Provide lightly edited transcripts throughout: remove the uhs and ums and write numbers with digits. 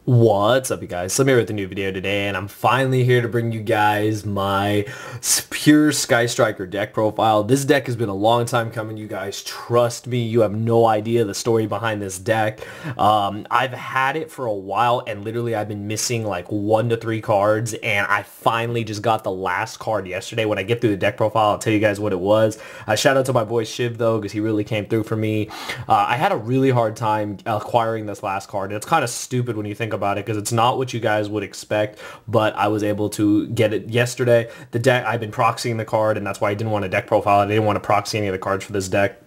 What's up, you guys? So I'm here with a new video today, and I'm finally here to bring you guys my pure Sky Striker deck profile. This deck has been a long time coming, you guys. Trust me, you have no idea the story behind this deck. I've had it for a while, and literally I've been missing like 1 to 3 cards, and I finally just got the last card yesterday. When I get through the deck profile, I'll tell you guys what it was. Shout out to my boy Shiv, though, because he really came through for me. I had a really hard time acquiring this last card. It's kind of stupid when you think about it because it's not what you guys would expect, but I was able to get it yesterday. The deck, I've been proxying the card, and that's why I didn't want a deck profile. I didn't want to proxy any of the cards for this deck.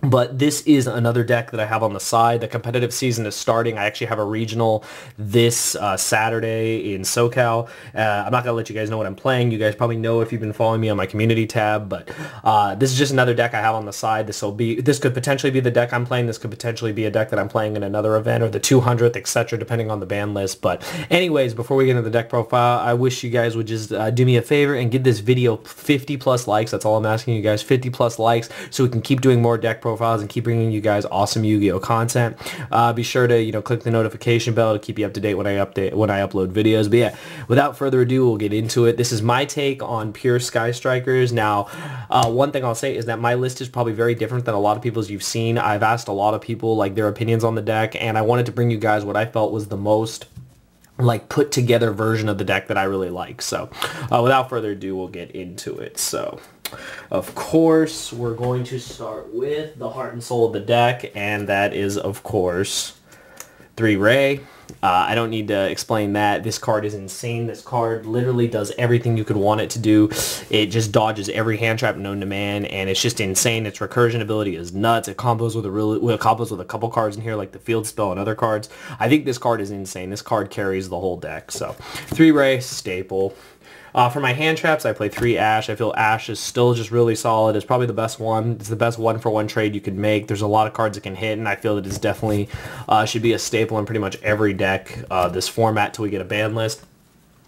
But this is another deck that I have on the side. The competitive season is starting. I actually have a regional this Saturday in SoCal. I'm not going to let you guys know what I'm playing. You guys probably know if you've been following me on my community tab. But this is just another deck I have on the side. This could potentially be the deck I'm playing. This could potentially be a deck that I'm playing in another event or the 200th, etc., depending on the ban list. But anyways, before we get into the deck profile, I wish you guys would just do me a favor and give this video 50 plus likes. That's all I'm asking you guys, 50 plus likes, so we can keep doing more deck profiles and keep bringing you guys awesome Yu-Gi-Oh content. Be sure to click the notification bell to keep you up to date when I upload videos. But yeah, without further ado, we'll get into it. This is my take on pure Sky Strikers. Now, one thing I'll say is that my list is probably very different than a lot of people's you've seen. I've asked a lot of people like their opinions on the deck, and I wanted to bring you guys what I felt was the most put together version of the deck that I really like. So without further ado, we'll get into it. So of course we're going to start with the heart and soul of the deck, and that is of course 3-Ray. I don't need to explain that. This card is insane. This card literally does everything you could want it to do. It just dodges every hand trap known to man, and it's just insane. Its recursion ability is nuts. It combos with a couple cards in here like the field spell and other cards. I think this card is insane. This card carries the whole deck. So 3-Ray, staple. For my hand traps, I play 3 Ash. I feel Ash is still just really solid. It's probably the best one. It's the best one-for-one trade you could make. There's a lot of cards that can hit, and I feel that it's definitely should be a staple in pretty much every deck this format till we get a ban list.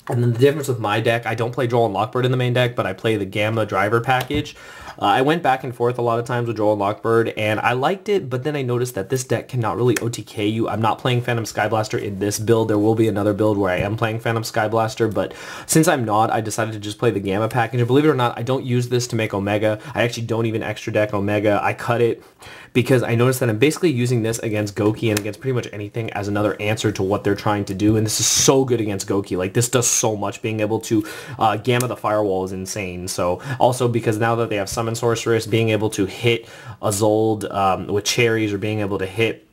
And then the difference with my deck, I don't play Joel and Lockbird in the main deck, but I play the Gamma Driver package. I went back and forth a lot of times with Joel and Lockbird, and I liked it, but then I noticed that this deck cannot really OTK you. I'm not playing Phantom Skyblaster in this build. There will be another build where I am playing Phantom Skyblaster, but since I'm not, I decided to just play the Gamma package. And believe it or not, I don't use this to make Omega. I actually don't even extra deck Omega. I cut it because I noticed that I'm basically using this against Goki and against pretty much anything as another answer to what they're trying to do, and this is so good against Goki. Like, this does so much. Being able to Gamma the Firewall is insane. So also because now that they have Summon Sorceress, being able to hit Azold with Cherries, or being able to hit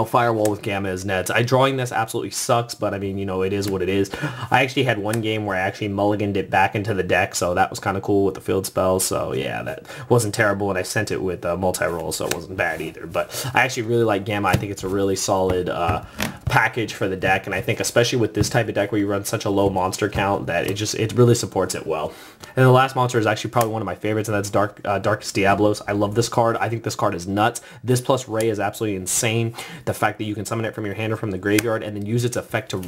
Firewall with Gamma is nets. Drawing this absolutely sucks, but I mean, it is what it is. I actually had one game where I actually mulliganed it back into the deck, so that was kind of cool with the field spell. So yeah, that wasn't terrible, and I sent it with multi-roll, so it wasn't bad either. But I actually really like Gamma. I think it's a really solid package for the deck, and I think especially with this type of deck where you run such a low monster count, that it really supports it well. And the last monster is actually probably one of my favorites, and that's Darkus Diablos. I love this card. I think this card is nuts. This plus Ray is absolutely insane. The fact that you can summon it from your hand or from the graveyard and then use its effect to,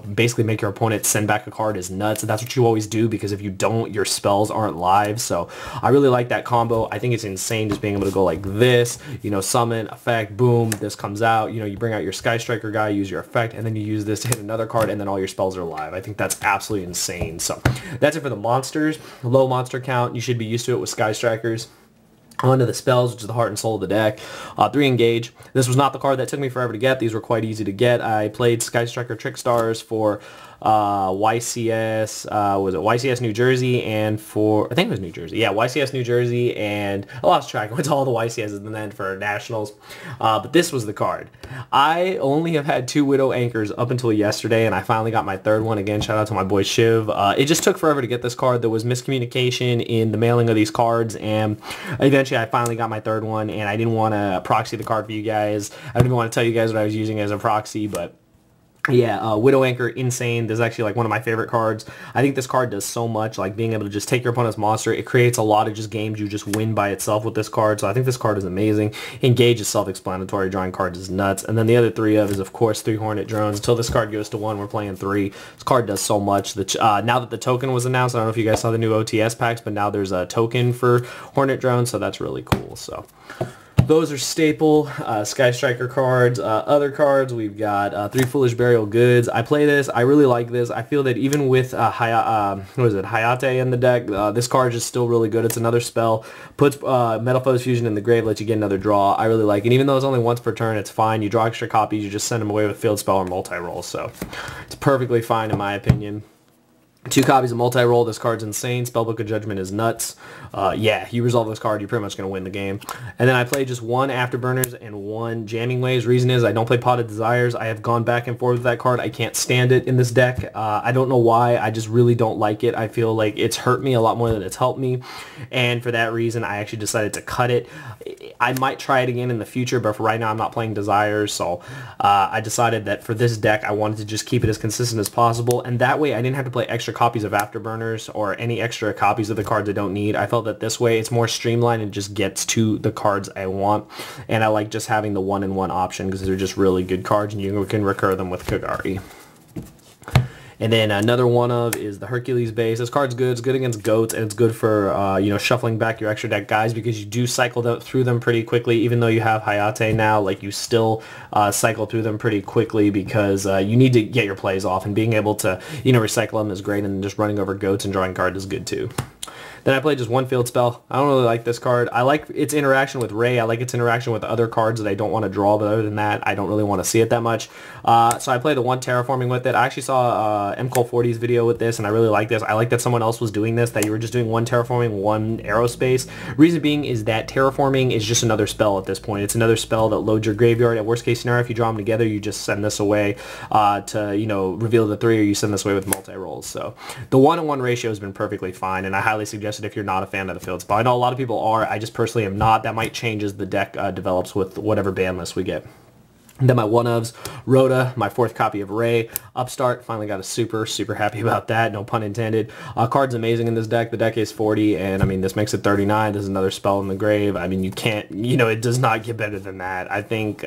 basically make your opponent send back a card is nuts. And that's what you always do, because if you don't, your spells aren't live. So I really like that combo. I think it's insane just being able to go like this, summon, effect, boom, this comes out. You bring out your Sky Striker guy, use your effect, and then you use this to hit another card, and then all your spells are live. I think that's absolutely insane. So that's it for the monsters. Low monster count. You should be used to it with Sky Strikers. On to the spells, which is the heart and soul of the deck. 3 Engage. This was not the card that took me forever to get. These were quite easy to get. I played Sky Striker Trickstars for YCS, was it YCS New Jersey, and I think it was New Jersey. Yeah, YCS New Jersey, and I lost track. I went to all the YCSs and then for Nationals. But this was the card. I only have had 2 Widow Anchors up until yesterday, and I finally got my 3rd one. Again, shout out to my boy Shiv. It just took forever to get this card. There was miscommunication in the mailing of these cards, and eventually I finally got my 3rd one, and I didn't want to proxy the card for you guys. I didn't want to tell you guys what I was using as a proxy, but yeah, Widow Anchor, insane. This is actually one of my favorite cards. I think this card does so much, being able to just take your opponent's monster. It creates a lot of just games you just win by itself with this card, so I think this card is amazing. Engage is self-explanatory. Drawing cards is nuts. And then the other 3 is, of course, 3 Hornet Drones. Until this card goes to 1, we're playing 3. This card does so much. Now that the token was announced, I don't know if you guys saw the new OTS packs, but now there's a token for Hornet Drones, so that's really cool. So Those are staple Sky Striker cards. Other cards, we've got 3 Foolish Burial Goods. I play this. I really like this. I feel that even with Hayate in the deck, this card is still really good. It's another spell. Puts Metalfoes Fusion in the grave, lets you get another draw. I really like it. Even though it's only once per turn, it's fine. You draw extra copies, you just send them away with Field Spell or Multi-Roll. So it's perfectly fine in my opinion. 2 copies of Multi-Roll. This card's insane. Spellbook of Judgment is nuts. Yeah, you resolve this card, you're pretty much going to win the game. And then I play just 1 Afterburners and 1 Jamming Waves. Reason is I don't play Potted Desires. I have gone back and forth with that card. I can't stand it in this deck. I don't know why. I just really don't like it. I feel like it's hurt me a lot more than it's helped me. And for that reason, I actually decided to cut it. I might try it again in the future, but for right now, I'm not playing Desires. So I decided that for this deck, I wanted to just keep it as consistent as possible. And that way, I didn't have to play extra copies of Afterburners or any extra copies of the cards I don't need. I felt that this way it's more streamlined and just gets to the cards I want, and I like just having the 1-in-1 option because they're just really good cards and you can recur them with Kagari. And then another one of is the Hercules base. This card's good. It's good against goats, and it's good for you know, shuffling back your extra deck guys because you do cycle through them pretty quickly. Even though you have Hayate now, like you still cycle through them pretty quickly because you need to get your plays off, and being able to, you know, recycle them is great, and just running over goats and drawing cards is good too. Then I played just 1 Field Spell. I don't really like this card. I like its interaction with Ray. I like its interaction with other cards that I don't want to draw, but other than that, I don't really want to see it that much. So I played the 1 Terraforming with it. I actually saw MCole40's video with this, and I really like this. I like that someone else was doing this, that you were just doing 1 Terraforming, 1 Aerospace. Reason being is that Terraforming is just another spell at this point. It's another spell that loads your graveyard. At worst case scenario, if you draw them together, you just send this away to, you know, reveal the 3, or you send this away with multi-rolls. So the 1-to-1 ratio has been perfectly fine, and I highly suggest it if you're not a fan of the Field Spell. I know a lot of people are. I just personally am not. That might change as the deck develops with whatever ban list we get. Then my one-ofs, Rhoda, my 4th copy of Ray, Upstart, finally got a super happy about that, no pun intended. Card's amazing in this deck. The deck is 40, and I mean, this makes it 39. There's another spell in the grave. I mean, you can't, you know, it does not get better than that. I think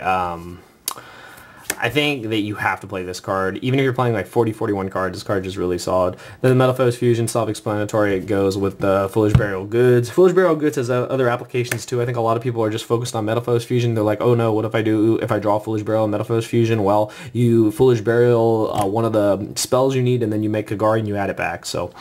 that you have to play this card. Even if you're playing like 40, 41 cards, this card is really solid. Then the Metalfoes Fusion, self-explanatory. It goes with the Foolish Burial Goods. Foolish Burial Goods has other applications too. I think a lot of people are just focused on Metalfoes Fusion. They're like, oh no, what if I draw Foolish Burial and Metalfoes Fusion? Well, you Foolish Burial one of the spells you need, and then you make Kagari and you add it back. So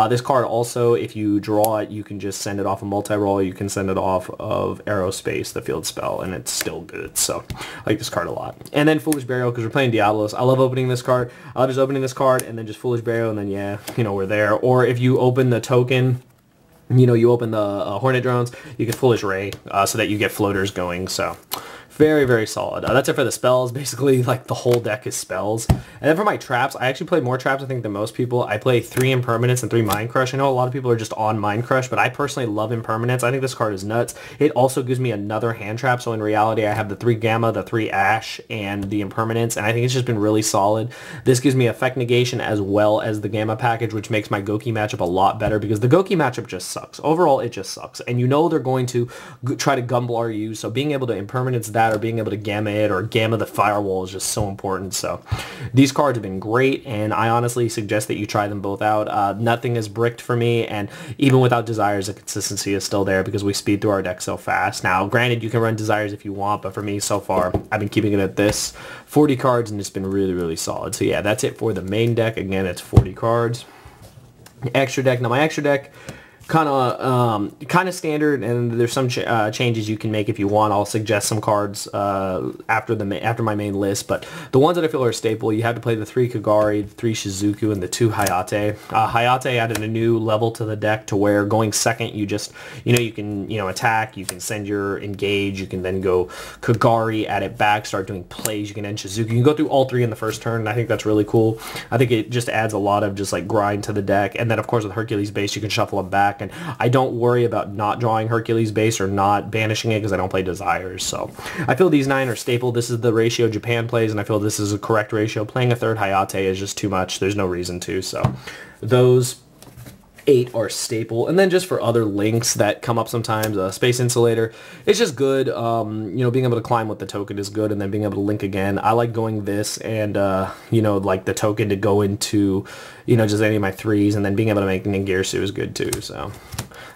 this card also, if you draw it, you can just send it off a multi-roll. You can send it off of Aerospace, the field spell, and it's still good. So I like this card a lot. And then Foolish Burial, because we're playing Diablos. I love opening this card. I love just opening this card and then just Foolish Burial, and then yeah, you know, we're there. Or if you open the token, you know, you open the Hornet Drones, you can Foolish Ray so that you get floaters going. So very solid. That's it for the spells. Basically, like, the whole deck is spells. And then for my traps, I actually play more traps, I think, than most people. I play 3 Impermanence and 3 Mind Crush. I know a lot of people are just on Mind Crush, but I personally love Impermanence. I think this card is nuts. It also gives me another hand trap, so in reality, I have the 3 Gamma, the 3 Ash, and the Impermanence, and I think it's just been really solid. This gives me Effect Negation as well as the Gamma package, which makes my Goki matchup a lot better, because the Goki matchup just sucks. Overall, it just sucks. And you know they're going to try to Gumblar you, so being able to Impermanence that, or being able to Gamma it, or Gamma the Firewall, is just so important. So these cards have been great, and I honestly suggest that you try them both out. Nothing is bricked for me, and even without Desires, the consistency is still there because we speed through our deck so fast. Now, granted, you can run Desires if you want, but for me, so far, I've been keeping it at this 40 cards, and it's been really solid. So yeah, that's it for the main deck. Again, it's 40 cards. Extra deck. Now, my extra deck, kind of standard, and there's some changes you can make if you want. I'll suggest some cards after my main list, but the ones that I feel are staple, you have to play the 3 Kagari, the 3 Shizuku, and the 2 Hayate. Hayate added a new level to the deck to where going second, you just, you can, attack, you can send your engage, you can then go Kagari, add it back, start doing plays, you can end Shizuku. You can go through all 3 in the first turn, and I think that's really cool. I think it just adds a lot of just like grind to the deck, and then of course with Hercules base, you can shuffle them back. And I don't worry about not drawing Hercules base or not banishing it because I don't play Desires. So I feel these 9 are staple. This is the ratio Japan plays, and I feel this is a correct ratio. Playing a 3rd Hayate is just too much. There's no reason to. So those 8 are staple. And then just for other links that come up sometimes, Space Insulator, it's just good. Being able to climb with the token is good, and then being able to link again. I like going this and, like the token to go into, just any of my 3s, and then being able to make Ningirsu is good too. So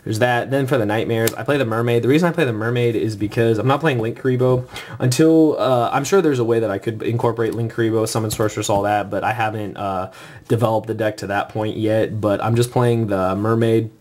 there's that. Then for the Nightmares, I play the Mermaid. The reason I play the Mermaid is because I'm not playing Linkuriboh until, I'm sure there's a way that I could incorporate Linkuriboh, Summon Sorceress, all that, but I haven't developed the deck to that point yet. But I'm just playing the Mermaid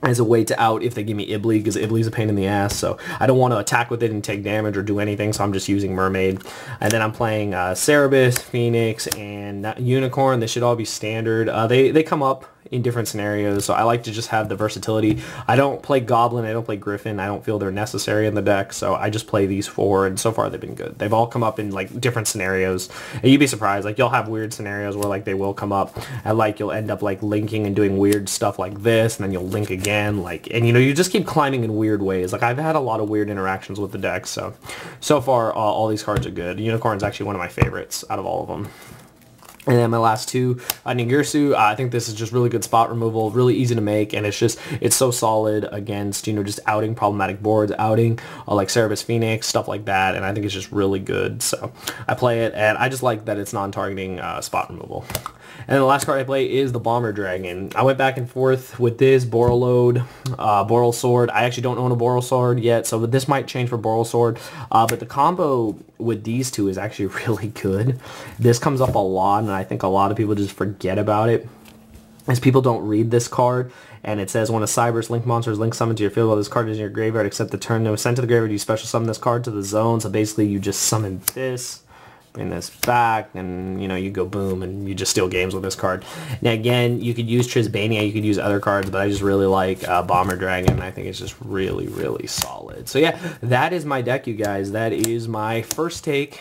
as a way to out if they give me Ibly, because Ibly's a pain in the ass, so I don't want to attack with it and take damage or do anything, so I'm just using Mermaid. And then I'm playing Cerberus, Phoenix, and Unicorn. They should all be standard. They come up in different scenarios, so I like to just have the versatility. I don't play Goblin, I don't play Griffin, I don't feel they're necessary in the deck, so I just play these 4, and so far they've been good. They've all come up in like different scenarios, and you'd be surprised, like you'll have weird scenarios where like they will come up, and like you'll end up like linking and doing weird stuff like this, and then you'll link again, like, and you know, you just keep climbing in weird ways. Like I've had a lot of weird interactions with the deck, so far all these cards are good. Unicorn's actually one of my favorites out of all of them. And then my last 2, Ningirsu, I think this is just really good spot removal, really easy to make, and it's so solid against, you know, just outing problematic boards, outing like Cerberus, Phoenix, stuff like that, and I think it's just really good. So I play it, and I just like that it's non-targeting spot removal. And then the last card I play is the Bomber Dragon. I went back and forth with this, Borreload, Borrelsword. I actually don't own a Borrelsword yet, so this might change for Borrelsword. But the combo with these 2 is actually really good. This comes up a lot, and I think a lot of people just forget about it, as people don't read this card. And it says, when a Cyberse Link monster is link summoned to your field while this card is in your graveyard, except the turn it was sent to the graveyard, you special summon this card to the zone. So basically you just summon this, bring this back, and you know, you go boom, and you just steal games with this card. Now again, you could use Trisbania, you could use other cards, but I just really like Bomber Dragon. I think it's just really, really solid. So yeah, that is my deck, you guys. That is my first take,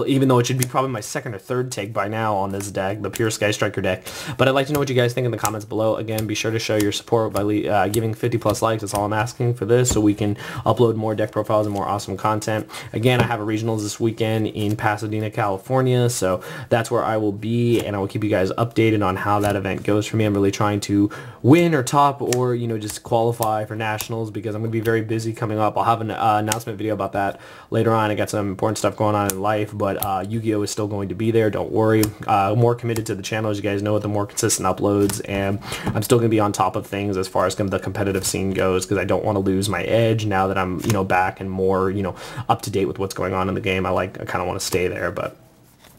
even though it should be probably my second or third take by now on this deck, the Pure Sky Striker deck. But I'd like to know what you guys think in the comments below. Again, be sure to show your support by giving 50+ likes. That's all I'm asking for this, so we can upload more deck profiles and more awesome content. Again, I have a regionals this weekend in Pasadena, California, so that's where I will be, and I will keep you guys updated on how that event goes for me. I'm really trying to win or top, or you know, just qualify for nationals, because I'm going to be very busy coming up. I'll have an announcement video about that later on. I got some important stuff going on in life, but Yu-Gi-Oh is still going to be there, don't worry. More committed to the channel, as you guys know, with the more consistent uploads, and I'm still going to be on top of things as far as the competitive scene goes, because I don't want to lose my edge now that I'm, you know, back and more, you know, up to date with what's going on in the game. I kind of want to stay there. But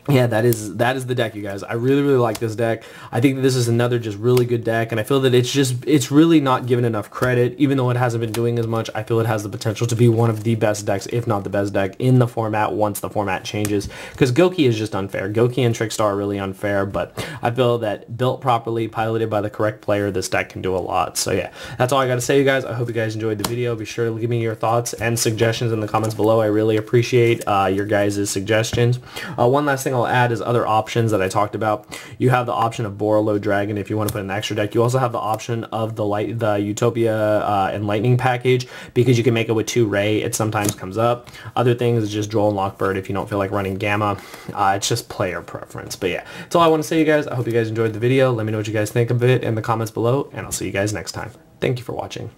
yeah, that is the deck, you guys. I really, really like this deck. I think that this is another just really good deck, and I feel that it's really not given enough credit. Even though it hasn't been doing as much, I feel it has the potential to be one of the best decks, if not the best deck, in the format once the format changes. Because Goki is just unfair. Goki and Trickstar are really unfair, but I feel that built properly, piloted by the correct player, this deck can do a lot. So yeah, that's all I got to say, you guys. I hope you guys enjoyed the video. Be sure to give me your thoughts and suggestions in the comments below. I really appreciate your guys' suggestions. One last thing I'll add is other options that I talked about. You have the option of Borreload Dragon if you want to put an extra deck. You also have the option of the Utopia and Lightning package, because you can make it with 2 Ray. It sometimes comes up. Other things is just Droll and Lockbird if you don't feel like running Gamma. It's just player preference. But yeah, that's all I want to say, you guys. I hope you guys enjoyed the video. Let me know what you guys think of it in the comments below, and I'll see you guys next time. Thank you for watching.